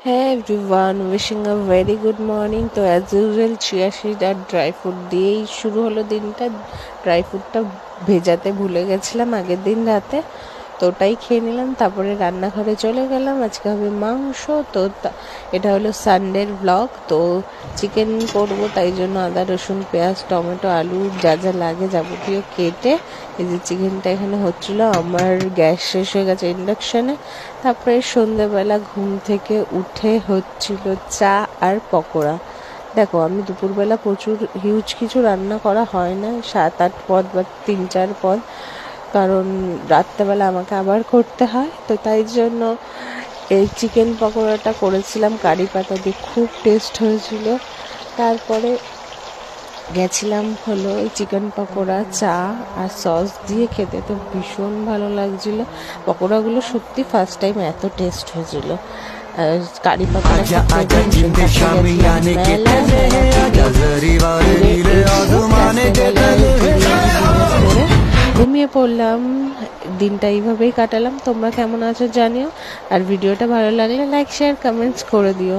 Hey everyone, wishing a very good morning. তো as usual chia seed আর dry fruit দিয়েই শুরু হলো দিনটা। ড্রাই ফ্রুটটা ভেজাতে ভুলে গেছিলাম আগের দিন রাতে, তো ওটাই খেয়ে নিলাম। তারপরে রান্নাঘরে চলে গেলাম। আজকে হবে মাংস। তো এটা হলো সানডের ব্লগ। তো চিকেন করব, তাই জন্য আদা রসুন পেঁয়াজ টমেটো আলু যা যা লাগে যাবতীয় কেটে এই যে চিকেনটা এখানে হচ্ছিলো। আমার গ্যাস শেষ হয়ে গেছে ইন্ডাকশানে। তারপরে সন্ধ্যেবেলা ঘুম থেকে উঠে হচ্ছিল চা আর পকোড়া। দেখো, আমি দুপুরবেলা প্রচুর হিউজ কিছু রান্না করা হয় না, 7-8 পদ বা 3-4 পদ, কারণ রাত্রেবেলা আমাকে আবার করতে হয়। তো তাই জন্য এই চিকেন পকোড়াটা করেছিলাম কারি পাতা দিয়ে, খুব টেস্ট হয়েছিল। তারপরে গেছিলাম হলো এই চিকেন পকোড়া চা আর সস দিয়ে খেতে, তো ভীষণ ভালো লাগছিল। পকোড়াগুলো সত্যি ফার্স্ট টাইম এত টেস্ট হয়েছিল। কারি পাতা ঘুমিয়ে পড়লাম। দিনটা এইভাবেই কাটালাম। তোমরা কেমন আছো জানিও, আর ভিডিওটা ভালো লাগলে লাইক শেয়ার কমেন্টস করে দিও।